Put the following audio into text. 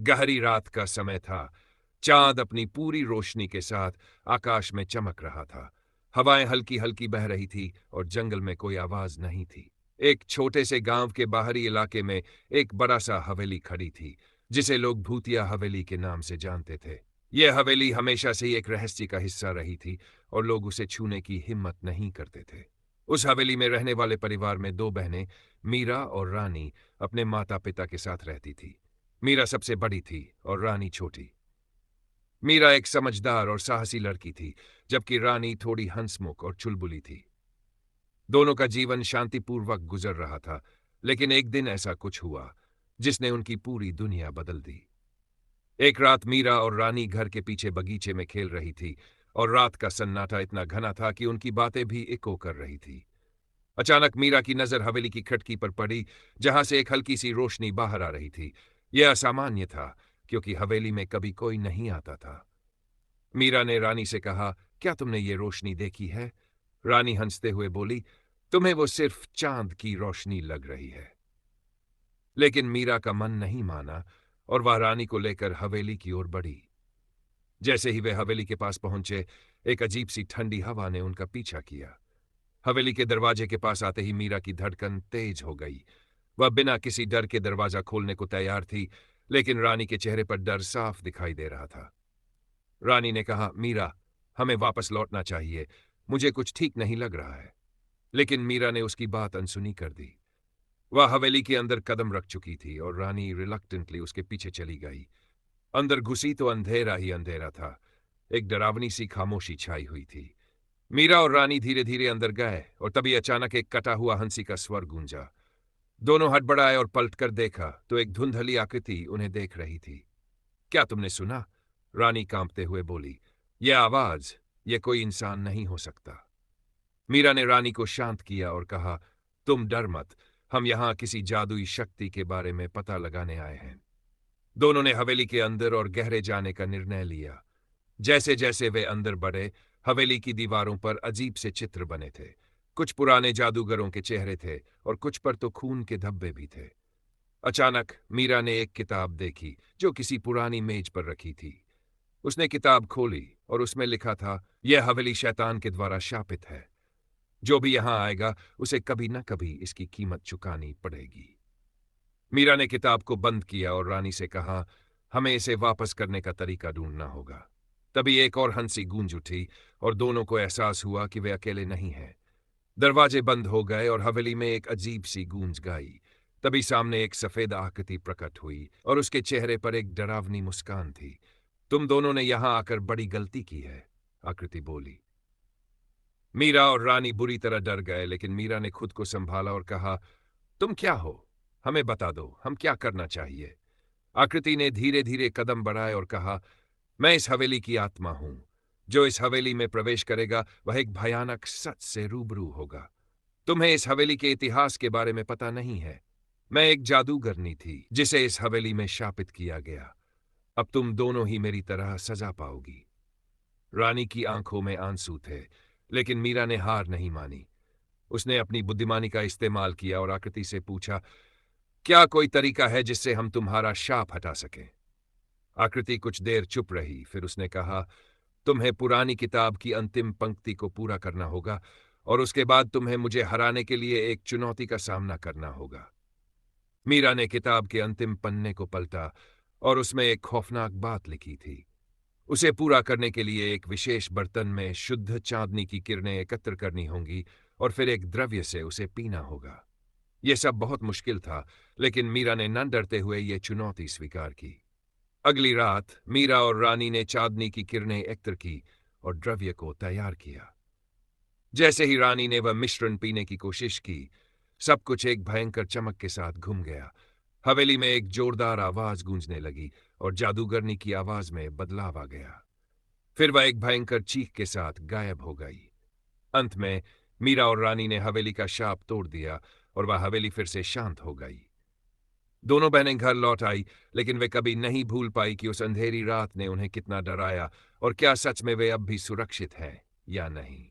गहरी रात का समय था। चांद अपनी पूरी रोशनी के साथ आकाश में चमक रहा था। हवाएं हल्की हल्की बह रही थी और जंगल में कोई आवाज नहीं थी। एक छोटे से गांव के बाहरी इलाके में एक बड़ा सा हवेली खड़ी थी, जिसे लोग भूतिया हवेली के नाम से जानते थे। यह हवेली हमेशा से ही एक रहस्य का हिस्सा रही थी और लोग उसे छूने की हिम्मत नहीं करते थे। उस हवेली में रहने वाले परिवार में दो बहनें, मीरा और रानी, अपने माता पिता के साथ रहती थी। मीरा सबसे बड़ी थी और रानी छोटी। मीरा एक समझदार और साहसी लड़की थी, जबकि रानी थोड़ी हंसमुख और चुलबुली थी। दोनों का जीवन शांतिपूर्वक गुजर रहा था, लेकिन एक दिन ऐसा कुछ हुआ जिसने उनकी पूरी दुनिया बदल दी। एक रात मीरा और रानी घर के पीछे बगीचे में खेल रही थी और रात का सन्नाटा इतना घना था कि उनकी बातें भी इको कर रही थी। अचानक मीरा की नजर हवेली की खिड़की पर पड़ी, जहां से एक हल्की सी रोशनी बाहर आ रही थी। यह असामान्य था, क्योंकि हवेली में कभी कोई नहीं आता था। मीरा ने रानी से कहा, क्या तुमने ये रोशनी देखी है? रानी हंसते हुए बोली, तुम्हें वो सिर्फ चांद की रोशनी लग रही है। लेकिन मीरा का मन नहीं माना और वह रानी को लेकर हवेली की ओर बढ़ी। जैसे ही वे हवेली के पास पहुंचे, एक अजीब सी ठंडी हवा ने उनका पीछा किया। हवेली के दरवाजे के पास आते ही मीरा की धड़कन तेज हो गई। वह बिना किसी डर के दरवाजा खोलने को तैयार थी, लेकिन रानी के चेहरे पर डर साफ दिखाई दे रहा था। रानी ने कहा, मीरा, हमें वापस लौटना चाहिए। मुझे कुछ ठीक नहीं लग रहा है। लेकिन मीरा ने उसकी बात अनसुनी कर दी। वह हवेली के अंदर कदम रख चुकी थी और रानी रिलक्टेंटली उसके पीछे चली गई। अंदर घुसी तो अंधेरा ही अंधेरा था। एक डरावनी सी खामोशी छाई हुई थी। मीरा और रानी धीरे धीरे अंदर गए और तभी अचानक एक कटा हुआ हंसी का स्वर गूंजा। दोनों हड़बड़ाए और पलटकर देखा तो एक धुंधली आकृति उन्हें देख रही थी। क्या तुमने सुना? रानी कांपते हुए बोली। यह आवाज, यह कोई इंसान नहीं हो सकता। मीरा ने रानी को शांत किया और कहा, तुम डर मत। हम यहां किसी जादुई शक्ति के बारे में पता लगाने आए हैं। दोनों ने हवेली के अंदर और गहरे जाने का निर्णय लिया। जैसे जैसे वे अंदर बढ़े, हवेली की दीवारों पर अजीब से चित्र बने थे। कुछ पुराने जादूगरों के चेहरे थे और कुछ पर तो खून के धब्बे भी थे। अचानक मीरा ने एक किताब देखी जो किसी पुरानी मेज पर रखी थी। उसने किताब खोली और उसमें लिखा था, यह हवेली शैतान के द्वारा शापित है। जो भी यहां आएगा उसे कभी न कभी इसकी कीमत चुकानी पड़ेगी। मीरा ने किताब को बंद किया और रानी से कहा, हमें इसे वापस करने का तरीका ढूंढना होगा। तभी एक और हंसी गूंज उठी और दोनों को एहसास हुआ कि वे अकेले नहीं हैं। दरवाजे बंद हो गए और हवेली में एक अजीब सी गूंज गाई। तभी सामने एक सफेद आकृति प्रकट हुई और उसके चेहरे पर एक डरावनी मुस्कान थी। तुम दोनों ने यहां आकर बड़ी गलती की है, आकृति बोली। मीरा और रानी बुरी तरह डर गए, लेकिन मीरा ने खुद को संभाला और कहा, तुम क्या हो? हमें बता दो, हम क्या करना चाहिए? आकृति ने धीरे धीरे कदम बढ़ाए और कहा, मैं इस हवेली की आत्मा हूं। जो इस हवेली में प्रवेश करेगा वह एक भयानक सच से रूबरू होगा। तुम्हें इस हवेली के इतिहास के बारे में पता नहीं है। मैं एक जादूगरनी थी जिसे इस हवेली में शापित किया गया। अब तुम दोनों ही मेरी तरह सजा पाओगी। रानी की आंखों में आंसू थे, लेकिन मीरा ने हार नहीं मानी। उसने अपनी बुद्धिमानी का इस्तेमाल किया और आकृति से पूछा, क्या कोई तरीका है जिससे हम तुम्हारा शाप हटा सकें? आकृति कुछ देर चुप रही, फिर उसने कहा, तुम्हें पुरानी किताब की अंतिम पंक्ति को पूरा करना होगा और उसके बाद तुम्हें मुझे हराने के लिए एक चुनौती का सामना करना होगा। मीरा ने किताब के अंतिम पन्ने को पलटा और उसमें एक खौफनाक बात लिखी थी। उसे पूरा करने के लिए एक विशेष बर्तन में शुद्ध चांदनी की किरणें एकत्र करनी होंगी और फिर एक द्रव्य से उसे पीना होगा। यह सब बहुत मुश्किल था, लेकिन मीरा ने न डरते हुए यह चुनौती स्वीकार की। अगली रात मीरा और रानी ने चांदनी की किरणें एकत्र की और द्रव्य को तैयार किया। जैसे ही रानी ने वह मिश्रण पीने की कोशिश की, सब कुछ एक भयंकर चमक के साथ घूम गया। हवेली में एक जोरदार आवाज गूंजने लगी और जादूगरनी की आवाज में बदलाव आ गया। फिर वह एक भयंकर चीख के साथ गायब हो गई। अंत में मीरा और रानी ने हवेली का शाप तोड़ दिया और वह हवेली फिर से शांत हो गई। दोनों बहनें घर लौट आई, लेकिन वे कभी नहीं भूल पाई कि उस अंधेरी रात ने उन्हें कितना डराया और क्या सच में वे अब भी सुरक्षित हैं या नहीं।